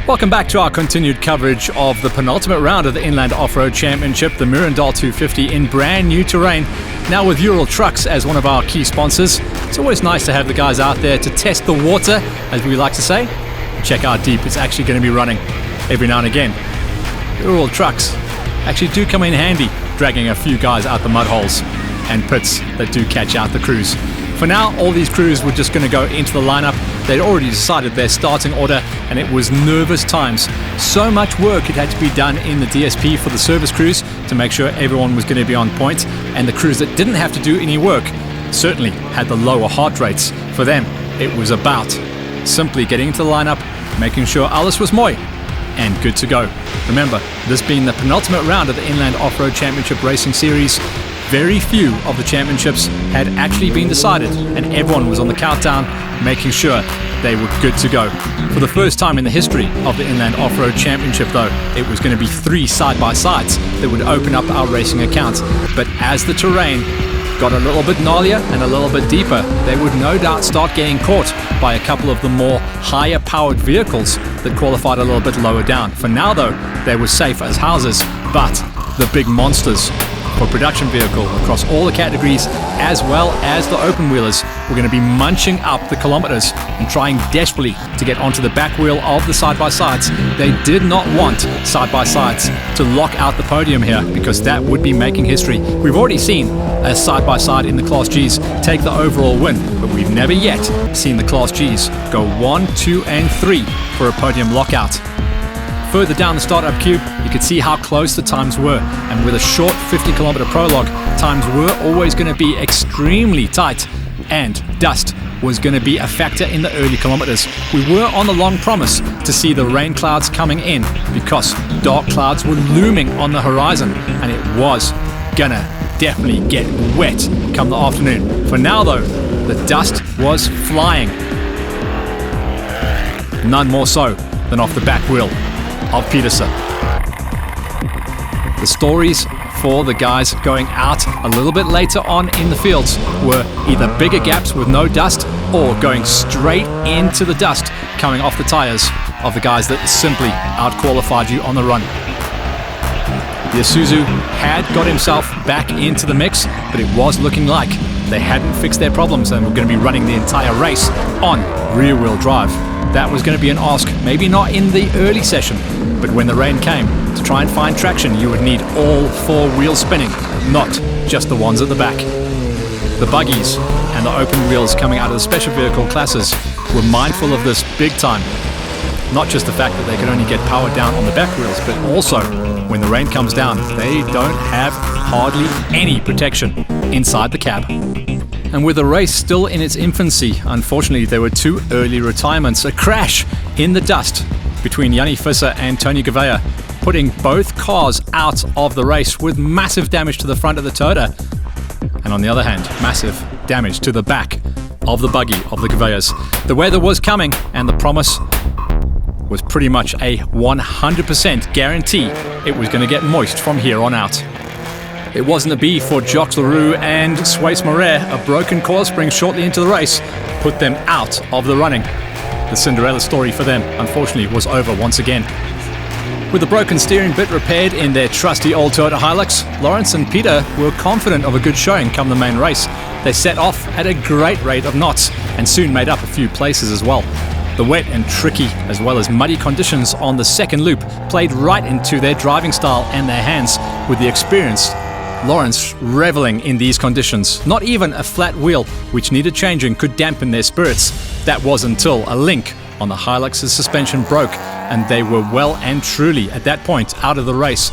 Welcome back to our continued coverage of the penultimate round of the Inland Off-Road Championship, the Mariendal 250 in brand new terrain. Now with Ural Trucks as one of our key sponsors, it's always nice to have the guys out there to test the water, as we like to say. Check how deep it's actually going to be running every now and again. Ural Trucks actually do come in handy, dragging a few guys out the mud holes and pits that do catch out the crews. For now, all these crews were just going to go into the lineup. They'd already decided their starting order, and it was nervous times. So much work had to be done in the DSP for the service crews to make sure everyone was going to be on point, and the crews that didn't have to do any work certainly had the lower heart rates. For them, it was about simply getting into the lineup, making sure alles was moi, and good to go. Remember, this being the penultimate round of the Inland Off-Road Championship Racing Series, very few of the championships had actually been decided, and everyone was on the countdown, making sure they were good to go. For the first time in the history of the Inland Off-Road Championship, though, it was going to be 3 side-by-sides that would open up our racing account. But as the terrain got a little bit gnarlier and a little bit deeper, they would no doubt start getting caught by a couple of the more higher-powered vehicles that qualified a little bit lower down. For now, though, they were safe as houses, but the big monsters for production vehicle across all the categories, as well as the open wheelers, were going to be munching up the kilometers and trying desperately to get onto the back wheel of the side-by-sides. They did not want side-by-sides to lock out the podium here, because that would be making history. We've already seen a side-by-side in the Class Gs take the overall win, but we've never yet seen the Class Gs go 1, 2, and 3 for a podium lockout. Further down the startup cube, you could see how close the times were, and with a short 50-kilometer prologue, times were always going to be extremely tight, and dust was going to be a factor in the early kilometers. We were on the long promise to see the rain clouds coming in, because dark clouds were looming on the horizon, and it was gonna definitely get wet come the afternoon. For now, though, the dust was flying. None more so than off the back wheel of Peterson. The stories for the guys going out a little bit later on in the fields were either bigger gaps with no dust, or going straight into the dust coming off the tires of the guys that simply out-qualified you on the run. The Isuzu had got himself back into the mix, but it was looking like they hadn't fixed their problems and were going to be running the entire race on rear-wheel drive. That was going to be an ask, maybe not in the early session, but when the rain came, to try and find traction, you would need all 4 wheels spinning, not just the ones at the back. The Bakkies and the open wheels coming out of the special vehicle classes were mindful of this big time. Not just the fact that they can only get power down on the back wheels, but also when the rain comes down, they don't have hardly any protection inside the cab. And with the race still in its infancy, unfortunately there were 2 early retirements, a crash in the dust between Yanni Visser and Tony Gouveia, putting both cars out of the race with massive damage to the front of the Toyota, and on the other hand, massive damage to the back of the buggy of the Gouveias. The weather was coming, and the promise was pretty much a 100% guarantee it was going to get moist from here on out. It wasn't a B for Jacques Leroux and Suisse Moret. A broken coil spring shortly into the race put them out of the running. The Cinderella story for them, unfortunately, was over once again. With the broken steering bit repaired in their trusty old Toyota Hilux, Lawrence and Peter were confident of a good showing come the main race. They set off at a great rate of knots and soon made up a few places as well. The wet and tricky as well as muddy conditions on the second loop played right into their driving style and their hands, with the experienced Lawrence reveling in these conditions. Not even a flat wheel, which needed changing, could dampen their spirits. That was until a link on the Hilux's suspension broke, and they were well and truly at that point out of the race.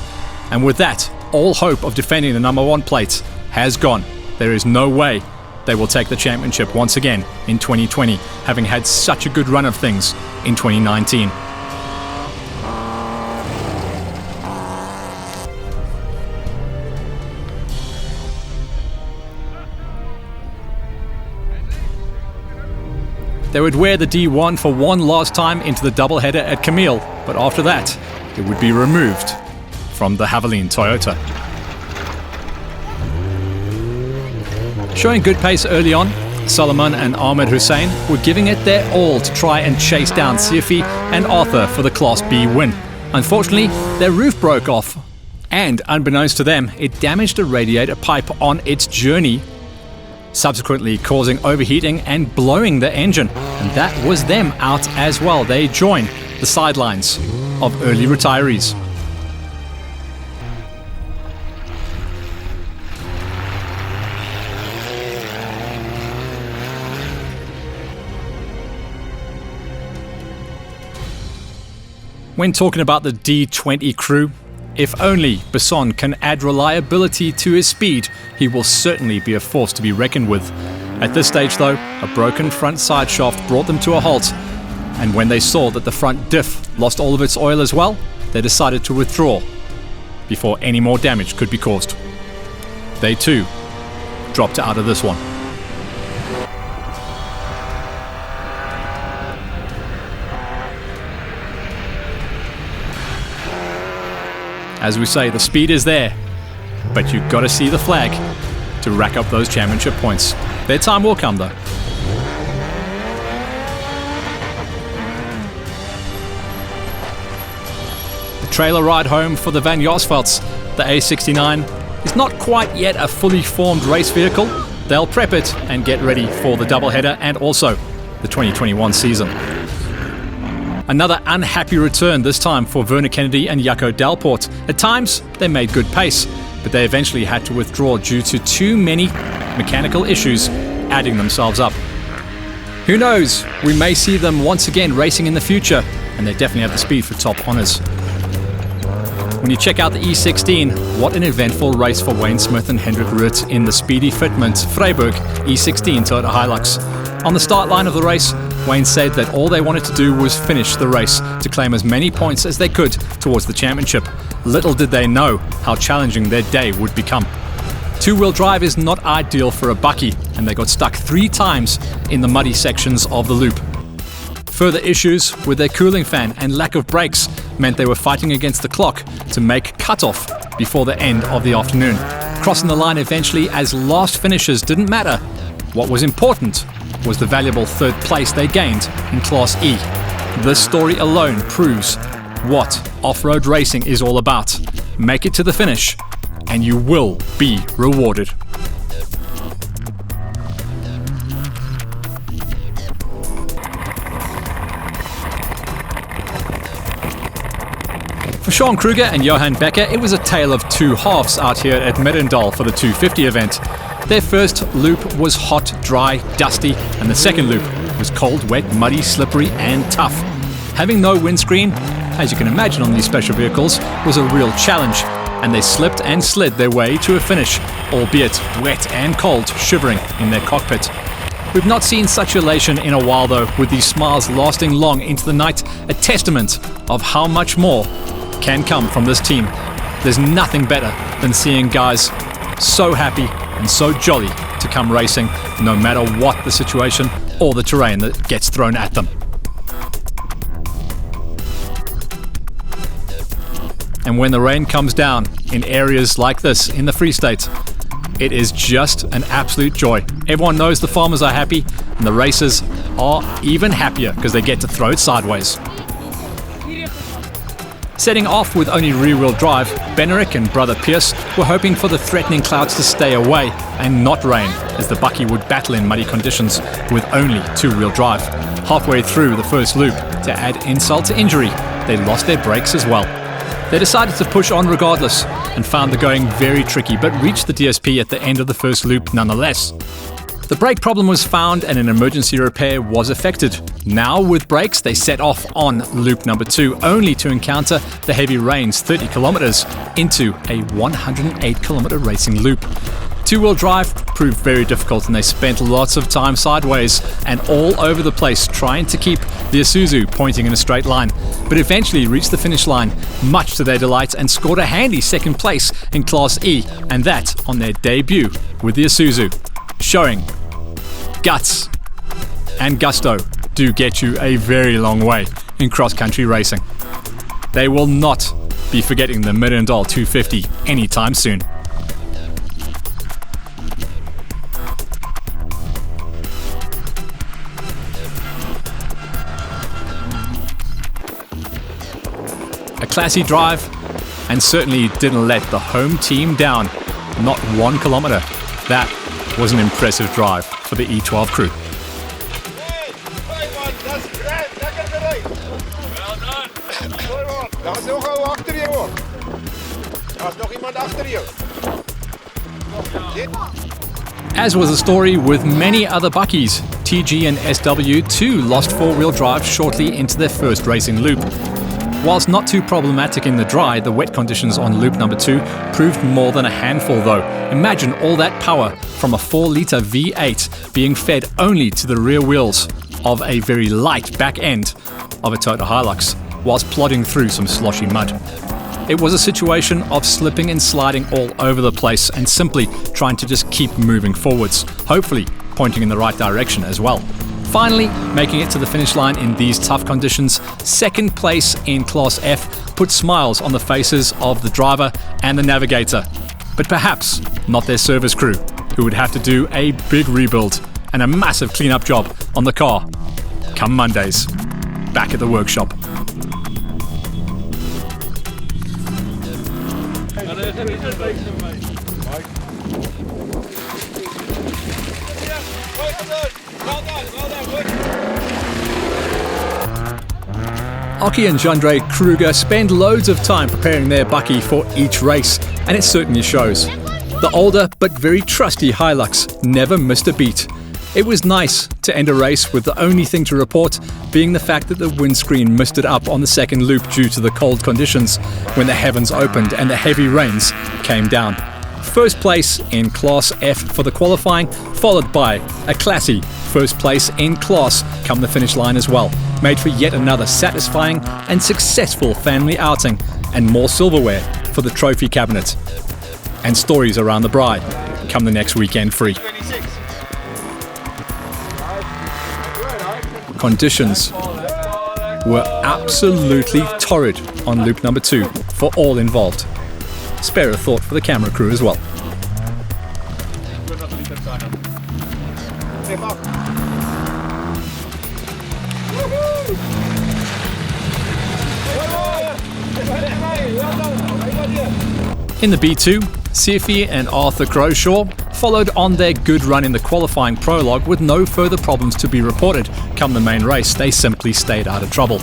And with that, all hope of defending the number 1 plate has gone. There is no way they will take the championship once again in 2020, having had such a good run of things in 2019. They would wear the D1 for one last time into the doubleheader at Camille, but after that, it would be removed from the Haviland Toyota. Showing good pace early on, Solomon and Ahmed Hussein were giving it their all to try and chase down Siafi and Arthur for the Class B win. Unfortunately, their roof broke off, and unbeknownst to them, it damaged a radiator pipe on its journey, subsequently causing overheating and blowing the engine. And that was them out as well. They join the sidelines of early retirees. When talking about the D20 crew, if only Besson can add reliability to his speed, he will certainly be a force to be reckoned with. At this stage though, a broken front side shaft brought them to a halt, and when they saw that the front diff lost all of its oil as well, they decided to withdraw before any more damage could be caused. They too dropped out of this one. As we say, the speed is there, but you've got to see the flag to rack up those championship points. Their time will come though. The trailer ride home for the Van Jaarsvelds. The A69 is not quite yet a fully formed race vehicle. They'll prep it and get ready for the doubleheader and also the 2021 season. Another unhappy return, this time for Werner Kennedy and Jaco Delport. At times, they made good pace, but they eventually had to withdraw due to too many mechanical issues adding themselves up. Who knows, we may see them once again racing in the future, and they definitely have the speed for top honours. When you check out the E16, what an eventful race for Wayne Smith and Hendrik Rutt in the speedy fitment Freiburg E16 Toyota Hilux. On the start line of the race, Wayne said that all they wanted to do was finish the race to claim as many points as they could towards the championship. Little did they know how challenging their day would become. Two-wheel drive is not ideal for a Bakkie, and they got stuck 3 times in the muddy sections of the loop. Further issues with their cooling fan and lack of brakes meant they were fighting against the clock to make cut-off before the end of the afternoon. Crossing the line eventually as last finishes didn't matter. What was important was the valuable 3rd place they gained in Class E. This story alone proves what off-road racing is all about. Make it to the finish, and you will be rewarded. For Sean Kruger and Johan Becker, it was a tale of 2 halves out here at Mariendal for the 250 event. Their first loop was hot, dry, dusty, and the second loop was cold, wet, muddy, slippery, and tough. Having no windscreen, as you can imagine on these special vehicles, was a real challenge, and they slipped and slid their way to a finish, albeit wet and cold, shivering in their cockpit. We've not seen such elation in a while though, with these smiles lasting long into the night, a testament of how much more can come from this team. There's nothing better than seeing guys so happy and so jolly to come racing, no matter what the situation or the terrain that gets thrown at them. And when the rain comes down in areas like this in the Free State, it is just an absolute joy. Everyone knows the farmers are happy, and the racers are even happier because they get to throw it sideways. Setting off with only rear-wheel drive, Benerick and brother Pierce were hoping for the threatening clouds to stay away and not rain, as the Bakkie would battle in muddy conditions with only 2-wheel drive. Halfway through the first loop, to add insult to injury, they lost their brakes as well. They decided to push on regardless and found the going very tricky, but reached the DSP at the end of the first loop nonetheless. The brake problem was found and an emergency repair was effected. Now with brakes, they set off on loop number 2, only to encounter the heavy rains 30 kilometers into a 108 kilometer racing loop. 2-wheel drive proved very difficult, and they spent lots of time sideways and all over the place trying to keep the Isuzu pointing in a straight line, but eventually reached the finish line, much to their delight, and scored a handy 2nd place in Class E, and that on their debut with the Isuzu, showing guts and gusto do get you a very long way in cross-country racing. They will not be forgetting the Mariendal 250 anytime soon. classy drive, and certainly didn't let the home team down. Not 1 kilometer. That was an impressive drive for the E12 crew. As was the story with many other Bakkies, TG and SW too lost 4-wheel drive shortly into their first racing loop. Whilst not too problematic in the dry, the wet conditions on loop number 2 proved more than a handful though. Imagine all that power from a 4-litre V8 being fed only to the rear wheels of a very light back end of a Toyota Hilux, whilst plodding through some sloshy mud. It was a situation of slipping and sliding all over the place and simply trying to just keep moving forwards, hopefully pointing in the right direction as well. Finally, making it to the finish line in these tough conditions, second place in Class F put smiles on the faces of the driver and the navigator, but perhaps not their service crew, who would have to do a big rebuild and a massive cleanup job on the car come Mondays, back at the workshop. Aki and Jandre Kruger spend loads of time preparing their Bakkie for each race, and it certainly shows. The older but very trusty Hilux never missed a beat. It was nice to end a race with the only thing to report being the fact that the windscreen misted up on the second loop due to the cold conditions when the heavens opened and the heavy rains came down. First place in Class F for the qualifying, followed by a classy first place in class come the finish line as well, made for yet another satisfying and successful family outing and more silverware for the trophy cabinet. And stories around the bride come the next weekend free. Conditions were absolutely torrid on loop number 2 for all involved. Spare a thought for the camera crew as well. In the B2, Sifi and Arthur Croshaw followed on their good run in the qualifying prologue with no further problems to be reported. Come the main race, they simply stayed out of trouble.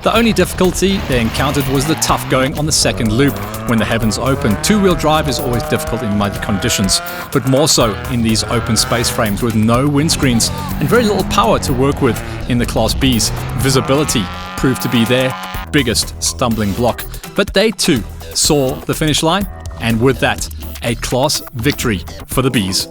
The only difficulty they encountered was the tough going on the second loop when the heavens opened. Two-wheel drive is always difficult in muddy conditions, but more so in these open space frames with no windscreens and very little power to work with in the Class Bs. Visibility proved to be their biggest stumbling block, but they too saw the finish line, and with that, a class victory for the Bs.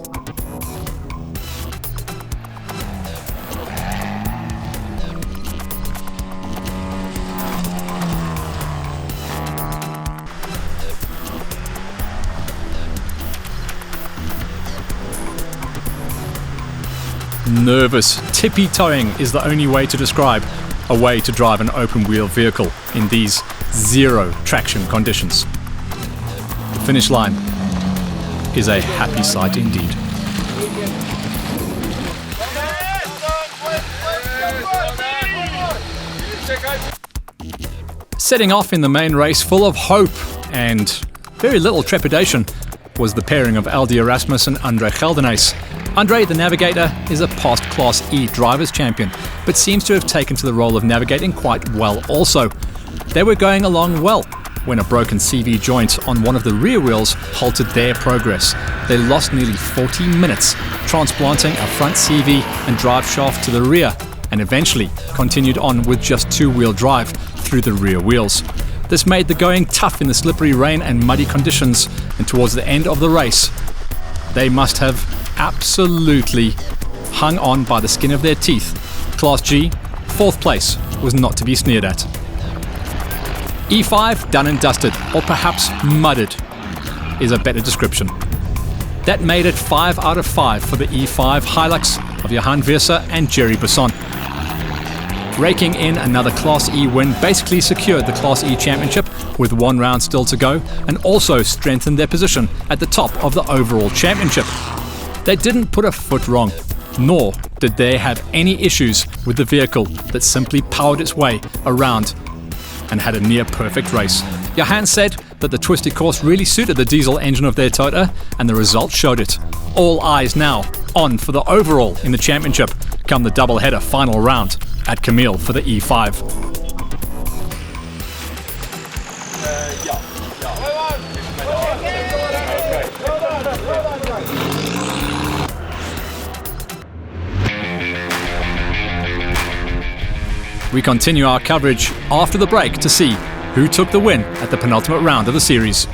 Nervous, tippy-toeing is the only way to describe a way to drive an open-wheel vehicle in these zero traction conditions. The finish line is a happy sight indeed. Setting off in the main race full of hope and very little trepidation was the pairing of Aldi Erasmus and Andre Geldenhuys. Andre, the navigator, is a past Class E drivers champion, but seems to have taken to the role of navigating quite well also. They were going along well when a broken CV joint on one of the rear wheels halted their progress. They lost nearly 40 minutes transplanting a front CV and drive shaft to the rear, and eventually continued on with just two-wheel drive through the rear wheels. This made the going tough in the slippery rain and muddy conditions, and towards the end of the race, they must have absolutely hung on by the skin of their teeth. Class G, fourth place, was not to be sneered at. E5 done and dusted, or perhaps mudded, is a better description. That made it 5 out of 5 for the E5 Hilux of Johan Wirser and Jerry Besson. Raking in another Class E win basically secured the Class E championship with one round still to go, and also strengthened their position at the top of the overall championship. They didn't put a foot wrong, nor did they have any issues with the vehicle that simply powered its way around and had a near-perfect race. Johan said that the twisty course really suited the diesel engine of their Toyota, and the results showed it. All eyes now on for the overall in the championship come the double-header final round at Camille for the E5. We continue our coverage after the break to see who took the win at the penultimate round of the series.